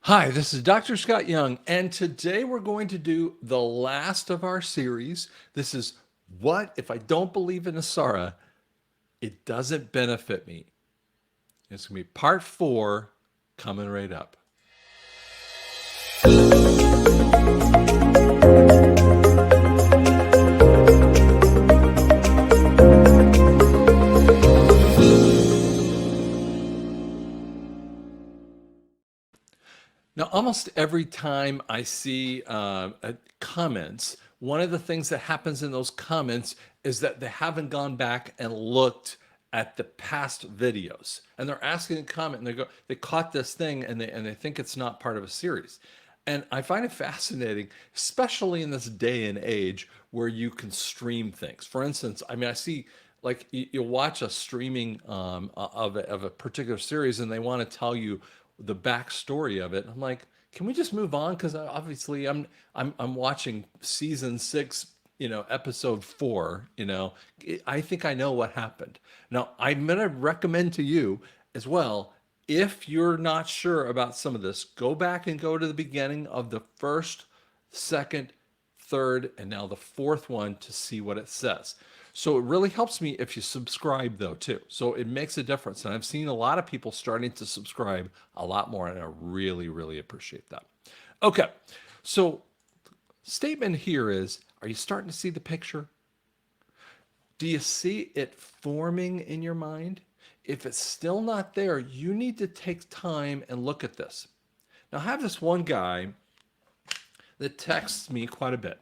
Hi, this is Dr. Scott Young, and today we're going to do the last of our series. This is What If I Don't Believe in NESARA? It Doesn't Benefit Me. It's going to be part 4 coming right up. Now, almost every time I see comments, one of the things that happens in those comments is that they haven't gone back and looked at the past videos, and they're asking a comment, and they caught this thing, and they think it's not part of a series. And I find it fascinating, especially in this day and age where you can stream things. For instance, I mean, I see like you watch a streaming of a particular series, and they want to tell you the backstory of it. I'm like, can we just move on? Because obviously I'm watching season 6, episode 4. I think I know what happened. Now I'm gonna recommend to you as well. If you're not sure about some of this, go back and go to the beginning of the first, second, third, and now the fourth one to see what it says. So it really helps me if you subscribe though too. So it makes a difference. And I've seen a lot of people starting to subscribe a lot more, and I really, really appreciate that. Okay. So statement here is, are you starting to see the picture? Do you see it forming in your mind? If it's still not there, you need to take time and look at this. Now, I have this one guy that texts me quite a bit,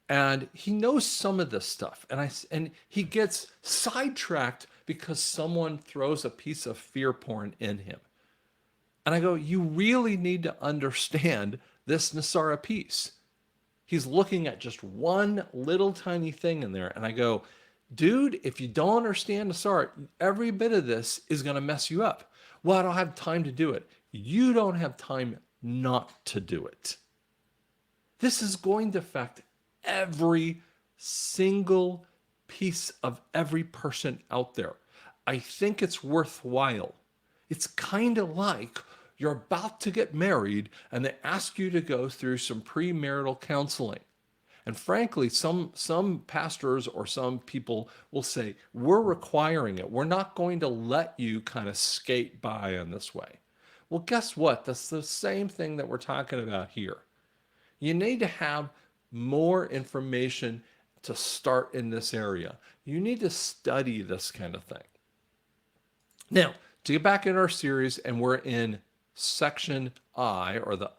and he knows some of this stuff, and he gets sidetracked because someone throws a piece of fear porn in him. And I go, you really need to understand this NESARA piece. He's looking at just one little tiny thing in there, and I go, dude, if you don't understand NESARA, every bit of this is going to mess you up. Well, I don't have time to do it. You don't have time not to do it. This is going to affect every single piece of every person out there. I think it's worthwhile. It's kind of like you're about to get married and they ask you to go through some premarital counseling. And frankly, some pastors or some people will say, we're requiring it. We're not going to let you kind of skate by on this way. Well, guess what? That's the same thing that we're talking about here. You need to have more information to start in this area. You need to study this kind of thing. Now, to get back in our series, and we're in section I, or the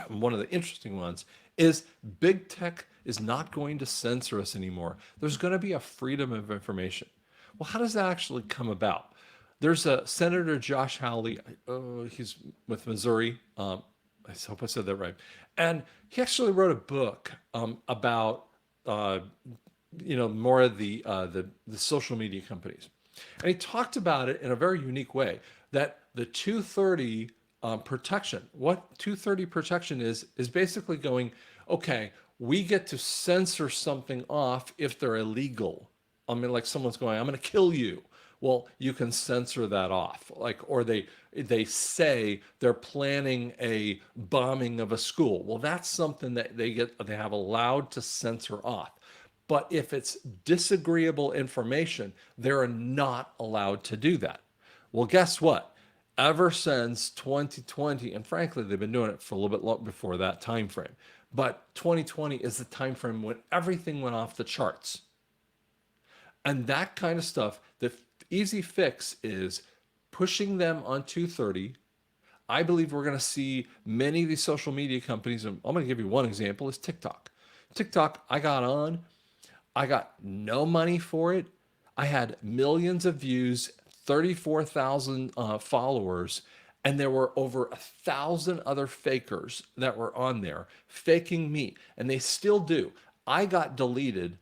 one of the interesting ones, is big tech is not going to censor us anymore. There's going to be a freedom of information. Well, how does that actually come about? There's a Senator Josh Hawley. He's with Missouri. I hope I said that right. And he actually wrote a book about more of the social media companies, and he talked about it in a very unique way. That the 230 protection, what 230 protection is basically going, okay, we get to censor something off if they're illegal. I mean, like someone's going, I'm going to kill you. Well, you can censor that off. Like, or they say they're planning a bombing of a school. Well, that's something that they have allowed to censor off. But if it's disagreeable information, they're not allowed to do that. Well, guess what? Ever since 2020, and frankly, they've been doing it for a little bit before that time frame. But 2020 is the time frame when everything went off the charts. And that kind of stuff, the easy fix is pushing them on 230. I believe we're going to see many of these social media companies, and I'm going to give you one example, is TikTok. TikTok, I got on, I got no money for it. I had millions of views, 34,000 followers, and there were over 1,000 other fakers that were on there faking me, and they still do. I got deleted,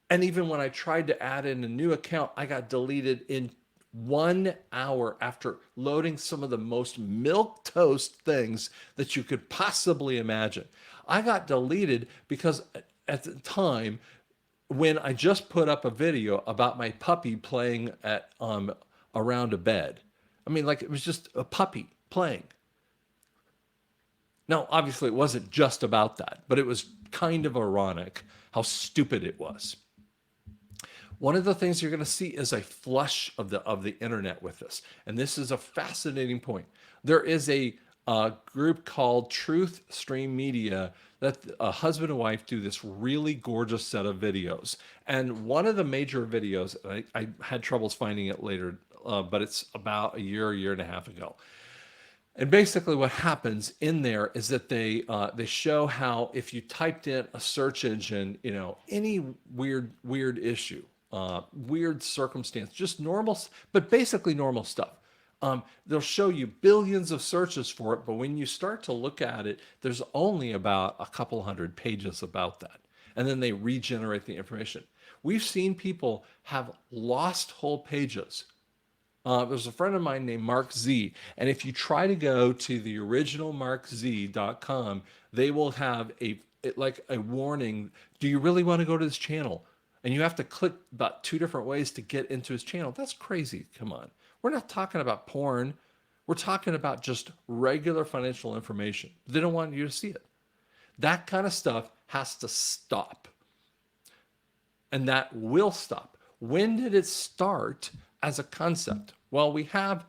and even when I tried to add in a new account, I got deleted in 1 hour after loading some of the most milquetoast things that you could possibly imagine. I got deleted because at the time, when I just put up a video about my puppy playing at around a bed. I mean, like, it was just a puppy playing. Now, obviously, it wasn't just about that, but it was kind of ironic how stupid it was. One of the things you're going to see is a flush of the internet with this, and this is a fascinating point. There is a group called Truth Stream Media that a husband and wife do this really gorgeous set of videos. And one of the major videos, I had troubles finding it later, but it's about a year and a half ago. And basically, what happens in there is that they show how if you typed in a search engine, any weird issue, weird circumstance, just normal, but basically normal stuff. They'll show you billions of searches for it, but when you start to look at it, there's only about a couple hundred pages about that, and then they regenerate the information. We've seen people have lost whole pages. There's a friend of mine named Mark Z, and if you try to go to the original markz.com, they will have like a warning. Do you really want to go to this channel? And you have to click about 2 different ways to get into his channel. That's crazy. Come on. We're not talking about porn. We're talking about just regular financial information. They don't want you to see it. That kind of stuff has to stop. And that will stop. When did it start as a concept? Well, we have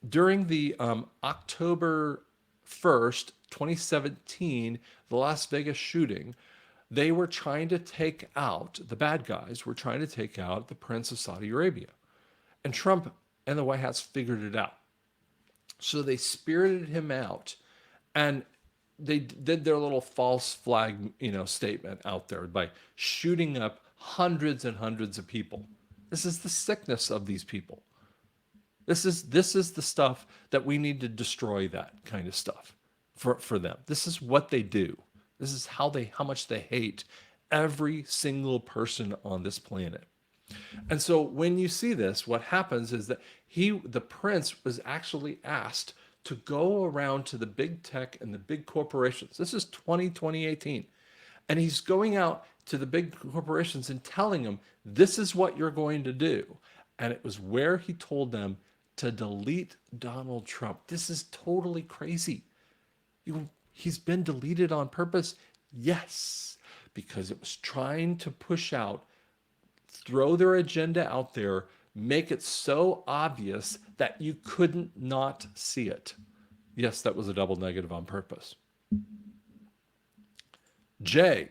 during the October 1st, 2017, the Las Vegas shooting, they were trying to take out, the bad guys were trying to take out the Prince of Saudi Arabia. And Trump and the White House figured it out. So they spirited him out, and they did their little false flag, statement out there by shooting up hundreds and hundreds of people. This is the sickness of these people. This is the stuff that we need to destroy, that kind of stuff for them. This is what they do. This is how much they hate every single person on this planet. And so when you see this, what happens is that the prince was actually asked to go around to the big tech and the big corporations. This is 2018. And he's going out to the big corporations and telling them, this is what you're going to do. And it was where he told them to delete Donald Trump. This is totally crazy. He's been deleted on purpose? Yes, because it was trying to push out, throw their agenda out there, make it so obvious that you couldn't not see it. Yes, that was a double negative on purpose. J,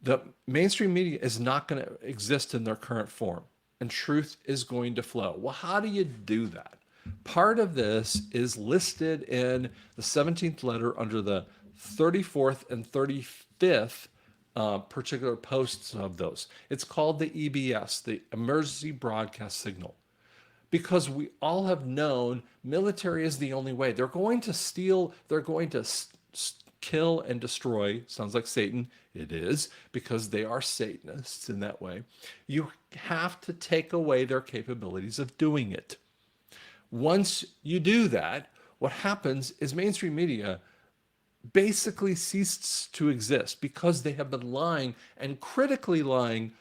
the mainstream media is not going to exist in their current form, and truth is going to flow. Well, how do you do that? Part of this is listed in the 17th letter under the 34th and 35th particular posts of those. It's called the EBS, the Emergency Broadcast Signal, because we all have known military is the only way. They're going to steal, they're going to kill and destroy. Sounds like Satan. It is, because they are Satanists in that way. You have to take away their capabilities of doing it. Once you do that, what happens is mainstream media basically ceases to exist, because they have been lying, and critically lying,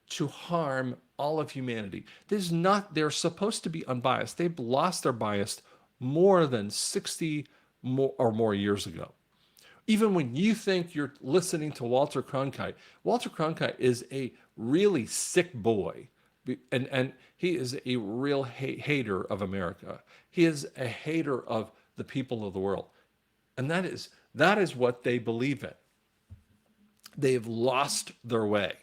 to harm all of humanity. They're supposed to be unbiased. They've lost their bias more than 60 or more years ago. Even when you think you're listening to Walter Cronkite is a really sick boy. And he is a real hater of America. He is a hater of the people of the world. And that is what they believe in. They've lost their way.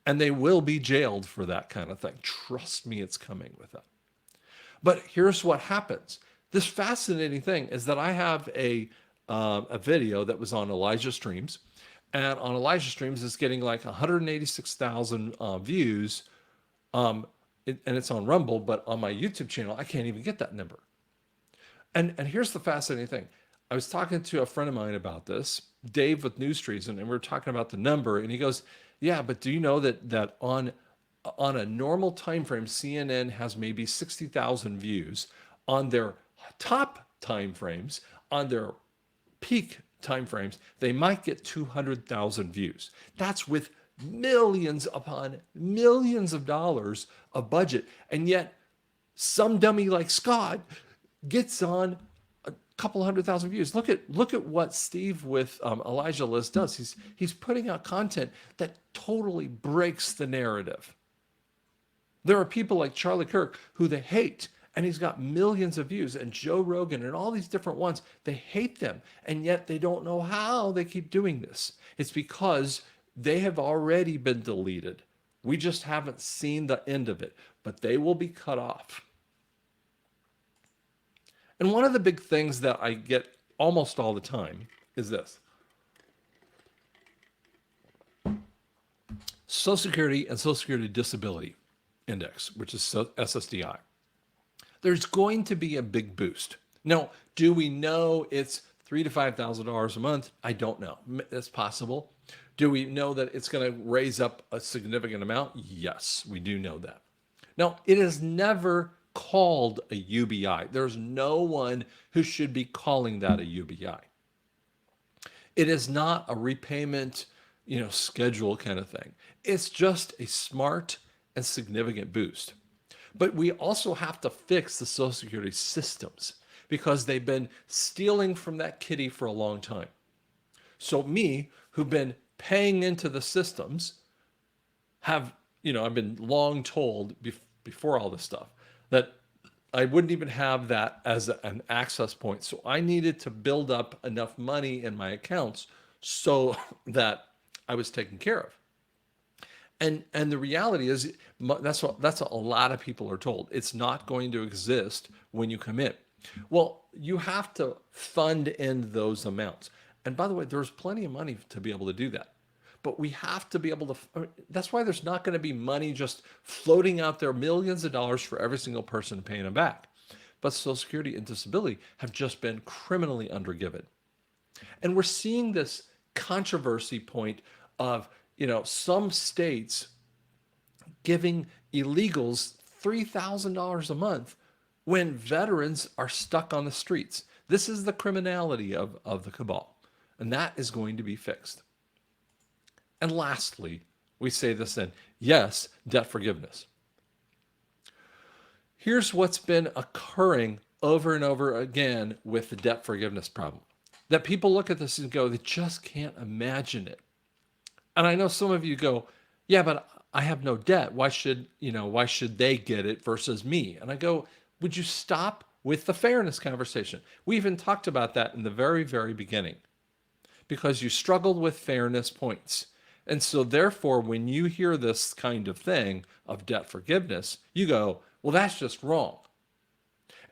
And they will be jailed for that kind of thing. Trust me, it's coming with that. But here's what happens. This fascinating thing is that I have a video that was on Elijah Streams. And on Elijah Streams, it's getting like 186,000 views. And it's on Rumble, but on my YouTube channel, I can't even get that number. And here's the fascinating thing. I was talking to a friend of mine about this, Dave with News Trees, and we were talking about the number, and he goes, yeah, but do you know that on a normal time frame, CNN has maybe 60,000 views. On their top time frames, on their peak time frames, they might get 200,000 views. That's with millions upon millions of dollars of budget. And yet some dummy like Scott gets on couple 100,000 views. Look at what Steve with Elijah Liz does. He's putting out content that totally breaks the narrative. There are people like Charlie Kirk who they hate, and he's got millions of views, and Joe Rogan and all these different ones, they hate them, and yet they don't know how they keep doing this. It's because they have already been deleted. We just haven't seen the end of it, but they will be cut off. And one of the big things that I get almost all the time is this. Social Security and Social Security Disability Index, which is SSDI. There's going to be a big boost. Now, do we know it's $3,000 to $5,000 a month? I don't know. It's possible. Do we know that it's going to raise up a significant amount? Yes, we do know that. Now, it is never called a UBI. There's no one who should be calling that a UBI. It is not a repayment, schedule kind of thing. It's just a smart and significant boost. But we also have to fix the Social Security systems because they've been stealing from that kitty for a long time. So me, who've been paying into the systems, I've been long told before all this stuff that I wouldn't even have that as an access point. So I needed to build up enough money in my accounts so that I was taken care of. And the reality is that's what a lot of people are told. It's not going to exist when you come in. Well, you have to fund in those amounts. And by the way, there's plenty of money to be able to do that. But we have to be able to, that's why there's not going to be money just floating out there, millions of dollars for every single person paying them back. But Social Security and disability have just been criminally undergiven. And we're seeing this controversy point of, some states giving illegals $3,000 a month when veterans are stuck on the streets. This is the criminality of the cabal, and that is going to be fixed. And lastly, we say this then, yes, debt forgiveness. Here's what's been occurring over and over again with the debt forgiveness problem. That people look at this and go, they just can't imagine it. And I know some of you go, yeah, but I have no debt. Why should they get it versus me? And I go, would you stop with the fairness conversation? We even talked about that in the very, very beginning because you struggled with fairness points. And so therefore, when you hear this kind of thing of debt forgiveness, you go, well, that's just wrong.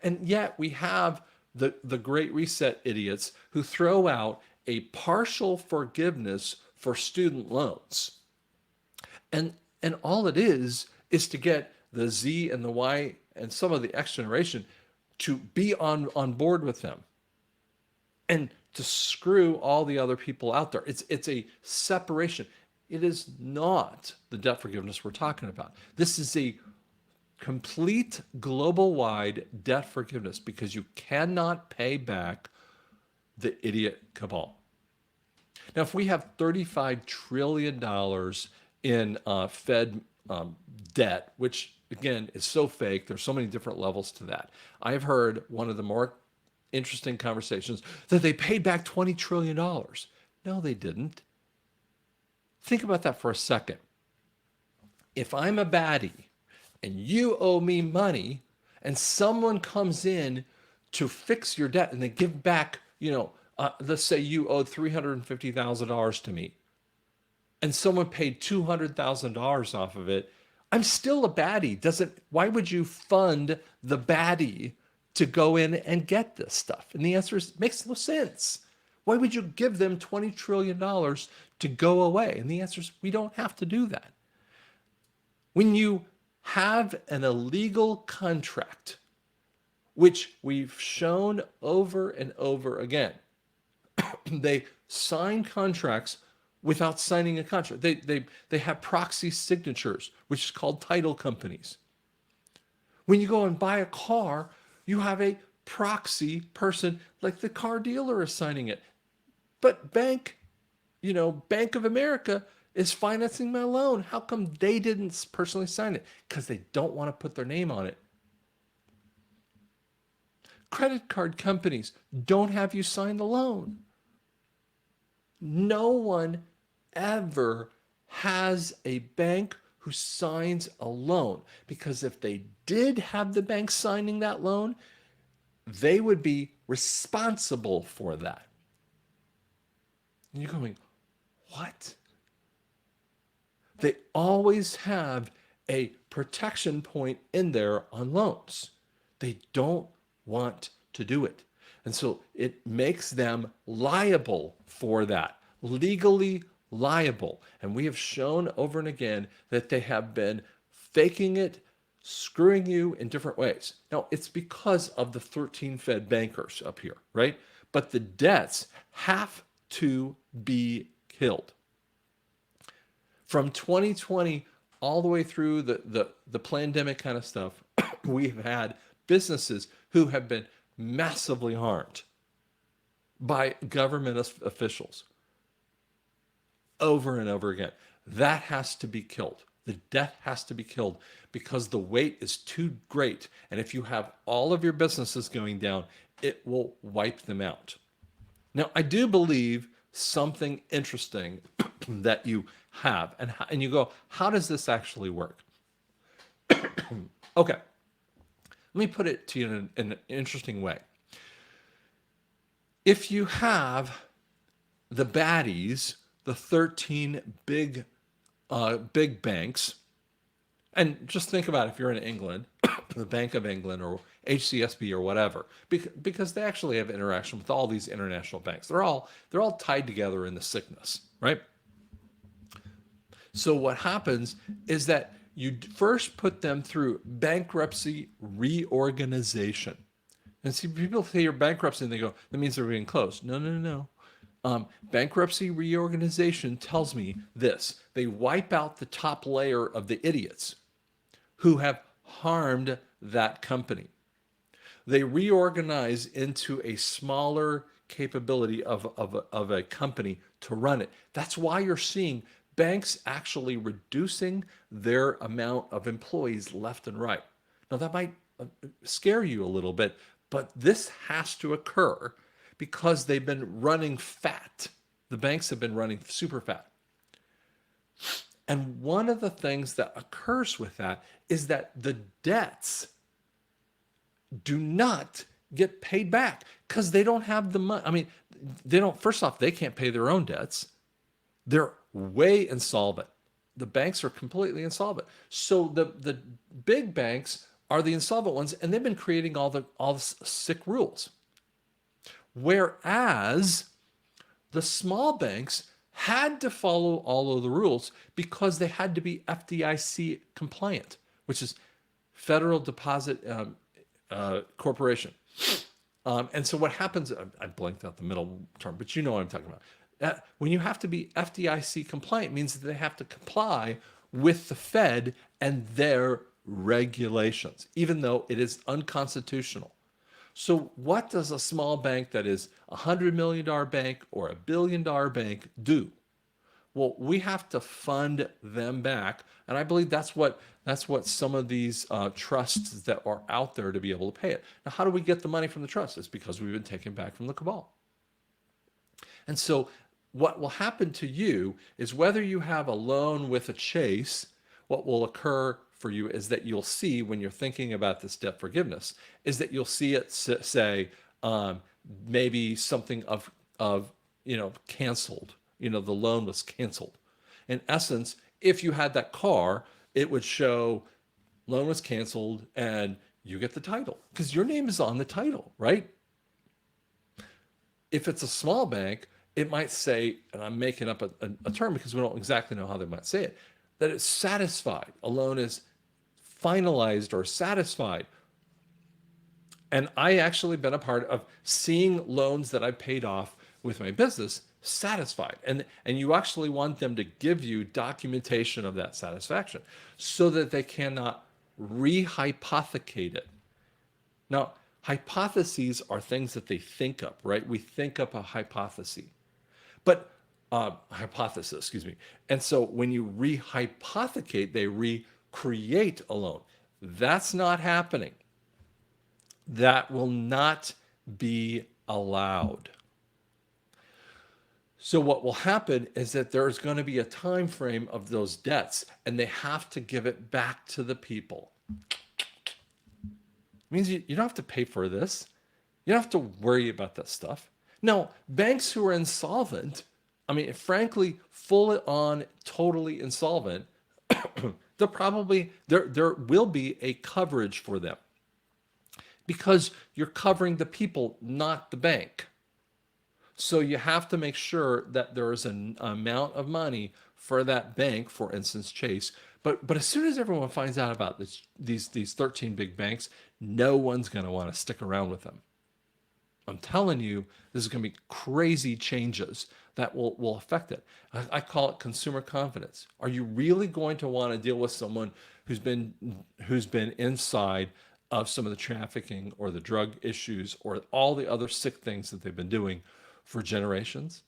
And yet we have the Great Reset idiots who throw out a partial forgiveness for student loans. And all it is to get the Z and the Y and some of the X generation to be on board with them and to screw all the other people out there. It's a separation. It is not the debt forgiveness we're talking about. This is a complete global-wide debt forgiveness because you cannot pay back the idiot cabal. Now, if we have $35 trillion in Fed debt, which again is so fake, there's so many different levels to that. I've heard one of the more interesting conversations that they paid back $20 trillion. No, they didn't. Think about that for a second. If I'm a baddie and you owe me money and someone comes in to fix your debt and they give back, let's say you owed $350,000 to me and someone paid $200,000 off of it, I'm still a baddie. Why would you fund the baddie to go in and get this stuff? And the answer is, it makes no sense. Why would you give them $20 trillion to go away? And the answer is, we don't have to do that. When you have an illegal contract, which we've shown over and over again, they sign contracts without signing a contract. They have proxy signatures, which is called title companies. When you go and buy a car, you have a proxy person, like the car dealer is signing it. But Bank of America is financing my loan. How come they didn't personally sign it? Because they don't want to put their name on it. Credit card companies don't have you sign the loan. No one ever has a bank who signs a loan, because if they did have the bank signing that loan, they would be responsible for that. And you're going, what? They always have a protection point in there on loans. They don't want to do it. And so it makes them liable for that, legally liable. And we have shown over and again that they have been faking it, screwing you in different ways. Now, it's because of the 13 Fed bankers up here, right? But the debts have to be killed. From 2020 all the way through the pandemic kind of stuff, we've had businesses who have been massively harmed by government officials over and over again. That has to be killed. The debt has to be killed because the weight is too great. And if you have all of your businesses going down, it will wipe them out. Now, I do believe something interesting that you have, and you go, how does this actually work? Okay, let me put it to you in an interesting way. If you have the baddies, the 13 big banks, and just think about if you're in England, the Bank of England or HCSB or whatever, because they actually have interaction with all these international banks. They're all tied together in the sickness, right? So what happens is that you first put them through bankruptcy reorganization. And see, people say you're bankruptcy and they go, that means they're being closed. No, no, no, no. Bankruptcy reorganization tells me this. They wipe out the top layer of the idiots who have harmed that company. They reorganize into a smaller capability of a company to run it. That's why you're seeing banks actually reducing their amount of employees left and right. Now, that might scare you a little bit, but this has to occur because they've been running fat. The banks have been running super fat. And one of the things that occurs with that is that the debts do not get paid back because they don't have the money. I mean, they don't, first off, they can't pay their own debts. They're way insolvent. The banks are completely insolvent. So the big banks are the insolvent ones, and they've been creating all the sick rules. Whereas the small banks had to follow all of the rules because they had to be FDIC compliant, which is Federal Deposit Corporation. And so what happens, I blanked out the middle term, but you know what I'm talking about. When you have to be FDIC compliant, means that they have to comply with the Fed and their regulations, even though it is unconstitutional. So what does a small bank that is a $100 million bank or a $1 billion bank do? Well, we have to fund them back. And I believe that's what some of these trusts that are out there to be able to pay it. Now, how do we get the money from the trust? It's because we've been taken back from the cabal. And so what will happen to you is whether you have a loan with a Chase, what will occur for you is that you'll see when you're thinking about this debt forgiveness is that you'll see it say maybe something of canceled. The loan was canceled. In essence, if you had that car, it would show loan was canceled and you get the title because your name is on the title, right? If it's a small bank, it might say, and I'm making up a term because we don't exactly know how they might say it, that it's satisfied. A loan is finalized or satisfied. And I actually been a part of seeing loans that I paid off with my business satisfied. And you actually want them to give you documentation of that satisfaction so that they cannot rehypothecate it. Now, hypotheses are things that they think up, right? We think up a hypothesis. But hypothesis, excuse me. And so when you rehypothecate, they recreate a loan. That's not happening. That will not be allowed. So what will happen is that there's going to be a time frame of those debts, and they have to give it back to the people. It means you don't have to pay for this. You don't have to worry about that stuff. Now, banks who are insolvent, I mean, frankly, full on, totally insolvent, there will be a coverage for them because you're covering the people, not the bank. So you have to make sure that there is an amount of money for that bank, for instance, Chase. But as soon as everyone finds out about these 13 big banks, no one's going to want to stick around with them. I'm telling you, this is going to be crazy changes that will affect it. I call it consumer confidence. Are you really going to want to deal with someone who's been inside of some of the trafficking or the drug issues or all the other sick things that they've been doing for generations?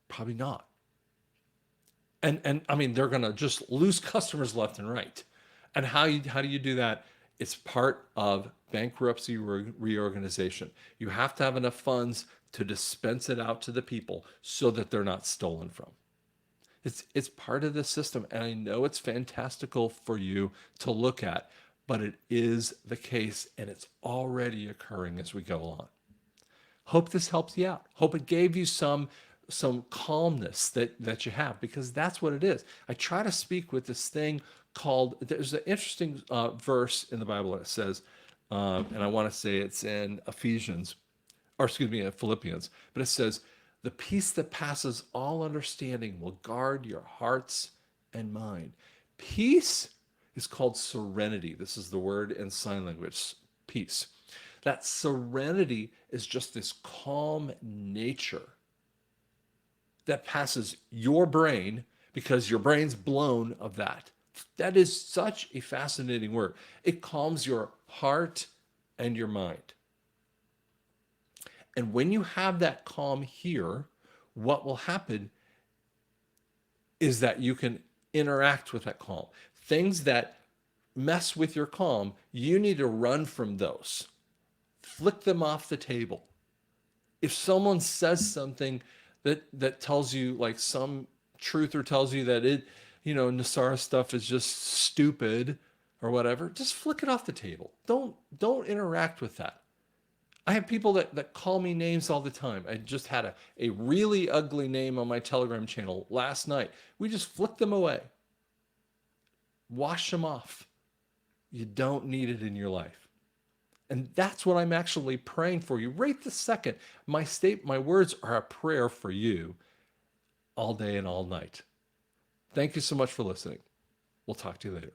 Probably not. And I mean, they're going to just lose customers left and right. And how do you do that? It's part of bankruptcy reorganization. You have to have enough funds to dispense it out to the people so that they're not stolen from. It's part of the system, and I know it's fantastical for you to look at, but it is the case, and it's already occurring as we go on. Hope this helps you out. Hope it gave you some calmness that you have, because that's what it is. I try to speak with this thing called, there's an interesting verse in the Bible that says, and I want to say it's in Ephesians, or excuse me, in Philippians, but it says, the peace that passes all understanding will guard your hearts and mind. Peace is called serenity. This is the word in sign language, peace. That serenity is just this calm nature that passes your brain, because your brain's blown of that. That is such a fascinating word. It calms your heart and your mind. And when you have that calm here, what will happen is that you can interact with that calm. Things that mess with your calm, you need to run from those. Flick them off the table. If someone says something that tells you like some truth, or tells you that NESARA stuff is just stupid or whatever, just flick it off the table. Don't interact with that. I have people that call me names all the time. I just had a really ugly name on my Telegram channel last night. We just flicked them away. Wash them off. You don't need it in your life. And that's what I'm actually praying for you right this second. My words are a prayer for you all day and all night. Thank you so much for listening. We'll talk to you later.